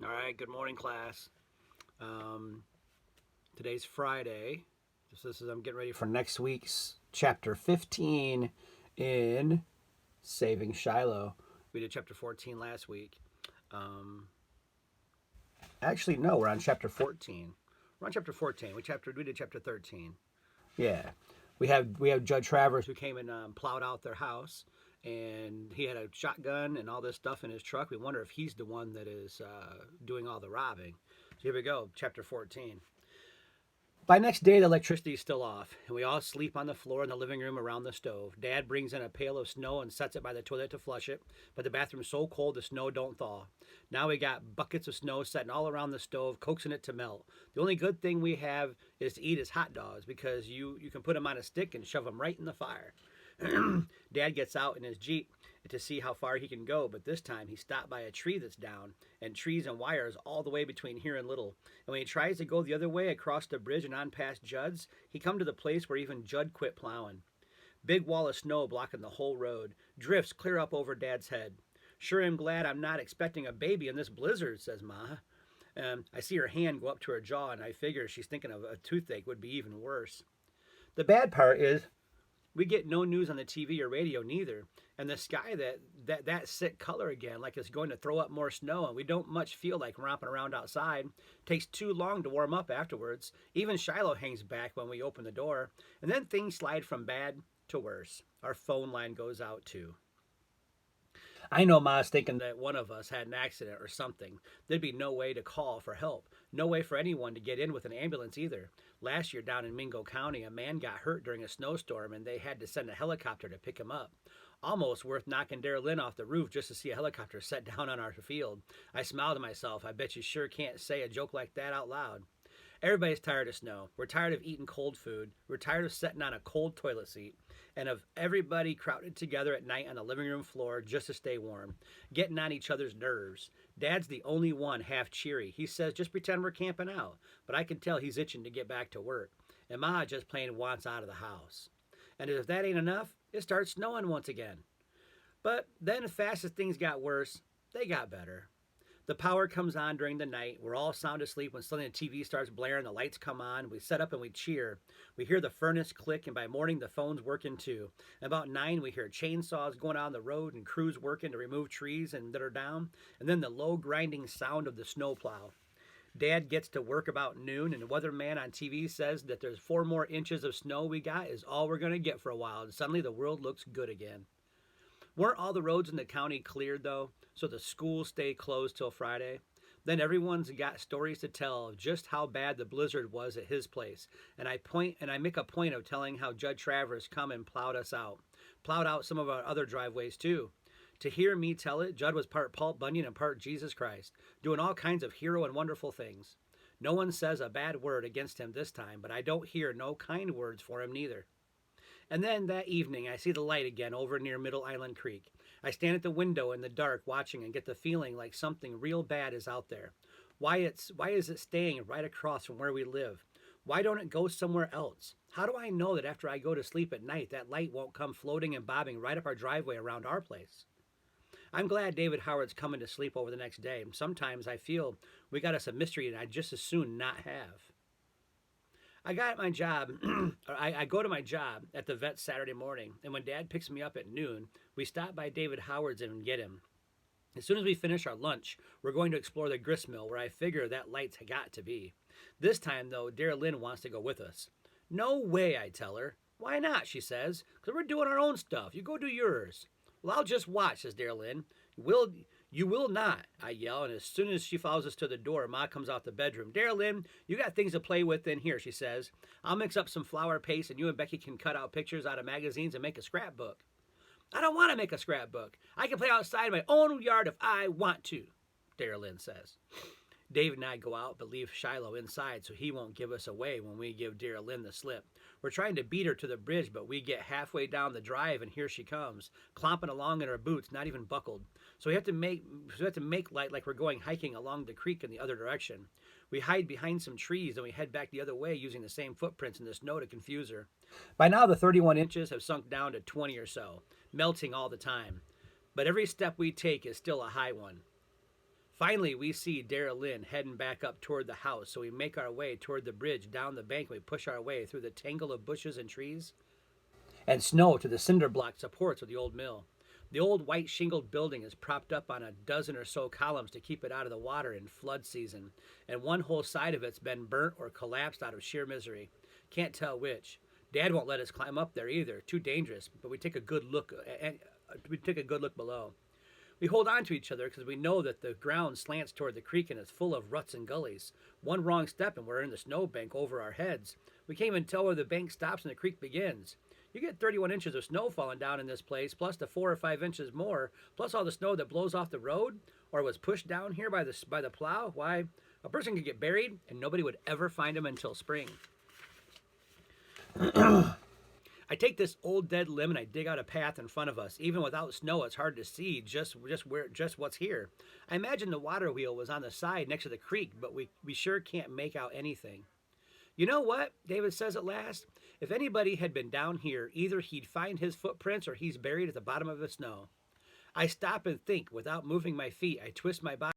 All right, good morning, class. Um, Today's Friday. I'm getting ready for next week's chapter 15 in Saving Shiloh. We did chapter 14 last week. Um, Actually, no, we're on chapter 14. We're on chapter 14. We did chapter 13. Yeah, we have Judge Travers who came and plowed out their house, and he had a shotgun and all this stuff in his truck. We wonder if he's the one that is doing all the robbing. So here we go, chapter 14. By next day, the electricity is still off, and we all sleep on the floor in the living room around the stove. Dad brings in a pail of snow and sets it by the toilet to flush it, but the bathroom's so cold the snow don't thaw. Now we got buckets of snow setting all around the stove, coaxing it to melt. The only good thing we have is to eat is hot dogs because you can put them on a stick and shove them right in the fire. Dad gets out in his Jeep to see how far he can go, but this time he stopped by a tree that's down, and trees and wires all the way between here and Little. And when he tries to go the other way across the bridge and on past Judd's, he come to the place where even Judd quit plowing. Big wall of snow blocking the whole road. Drifts clear up over Dad's head. Sure am glad I'm not expecting a baby in this blizzard, says Ma. I see her hand go up to her jaw, and I figure she's thinking of a toothache would be even worse. The bad part is we get no news on the TV or radio neither, and the sky that sick color again, like it's going to throw up more snow, and we don't much feel like romping around outside. Takes too long to warm up afterwards. Even Shiloh hangs back when we open the door, and then things slide from bad to worse. Our phone line goes out too. I know Ma's thinking that one of us had an accident or something. There'd be no way to call for help. No way for anyone to get in with an ambulance either. Last year down in Mingo County, a man got hurt during a snowstorm and they had to send a helicopter to pick him up. Almost worth knocking Darrell Lynn off the roof just to see a helicopter set down on our field. I smiled to myself. I bet you sure can't say a joke like that out loud. Everybody's tired of snow. We're tired of eating cold food. We're tired of sitting on a cold toilet seat. And of everybody crowded together at night on the living room floor just to stay warm, getting on each other's nerves. Dad's the only one half cheery. He says, just pretend we're camping out. But I can tell he's itching to get back to work. And Ma just plain wants out of the house. And if that ain't enough, it starts snowing once again. But then, as fast as things got worse, they got better. The power comes on during the night. We're all sound asleep when suddenly the TV starts blaring, the lights come on. We set up and we cheer. We hear the furnace click, and by morning the phone's working too. And about 9, we hear chainsaws going on the road and crews working to remove trees and that are down. And then the low grinding sound of the snowplow. Dad gets to work about noon, and the weatherman on TV says that there's 4 more inches of snow we got is all we're going to get for a while. And suddenly the world looks good again. Weren't all the roads in the county cleared, though, so the schools stay closed till Friday? Then everyone's got stories to tell of just how bad the blizzard was at his place, and I make a point of telling how Judd Travers come and plowed out some of our other driveways too. To hear me tell it, Judd was part Paul Bunyan and part Jesus Christ, doing all kinds of hero and wonderful things. No one says a bad word against him this time, but I don't hear no kind words for him neither. And then that evening, I see the light again over near Middle Island Creek. I stand at the window in the dark watching and get the feeling like something real bad is out there. Why is it staying right across from where we live? Why don't it go somewhere else? How do I know that after I go to sleep at night, that light won't come floating and bobbing right up our driveway around our place? I'm glad David Howard's coming to sleep over the next day. Sometimes I feel we got us a mystery and I'd just as soon not have. I got my job, I go to my job at the vet Saturday morning, and when Dad picks me up at noon, we stop by David Howard's and get him. As soon as we finish our lunch, we're going to explore the grist mill where I figure that light's got to be. This time, though, Darrell Lynn wants to go with us. No way, I tell her. Why not, she says, because we're doing our own stuff. You go do yours. Well, I'll just watch, says Darrell Lynn. You will not, I yell, and as soon as she follows us to the door, Ma comes out the bedroom. Darrell Lynn, you got things to play with in here, she says. I'll mix up some flour paste, and you and Becky can cut out pictures out of magazines and make a scrapbook. I don't want to make a scrapbook. I can play outside in my own yard if I want to, Darrell Lynn says. Dave and I go out but leave Shiloh inside so he won't give us away when we give Darrell Lynn the slip. We're trying to beat her to the bridge, but we get halfway down the drive and here she comes, clomping along in her boots, not even buckled. So we have to make like we're going hiking along the creek in the other direction. We hide behind some trees and we head back the other way using the same footprints in the snow to confuse her. By now the 31 inches have sunk down to 20 or so, melting all the time. But every step we take is still a high one. Finally, we see Daryl Lynn heading back up toward the house, so we make our way toward the bridge down the bank and we push our way through the tangle of bushes and trees and snow to the cinder block supports of the old mill. The old white shingled building is propped up on a dozen or so columns to keep it out of the water in flood season, and one whole side of it's been burnt or collapsed out of sheer misery. Can't tell which. Dad won't let us climb up there either. Too dangerous. But we take a good look. Below. We hold on to each other because we know that the ground slants toward the creek and is full of ruts and gullies. One wrong step and we're in the snowbank over our heads. We can't even tell where the bank stops and the creek begins. You get 31 inches of snow falling down in this place, plus the 4 or 5 inches more, plus all the snow that blows off the road or was pushed down here by the plow. Why, a person could get buried and nobody would ever find him until spring. I take this old dead limb and I dig out a path in front of us. Even without snow, it's hard to see just what's here. I imagine the water wheel was on the side next to the creek, but we sure can't make out anything. You know what? David says at last. If anybody had been down here, either he'd find his footprints or he's buried at the bottom of the snow. I stop and think. Without moving my feet, I twist my body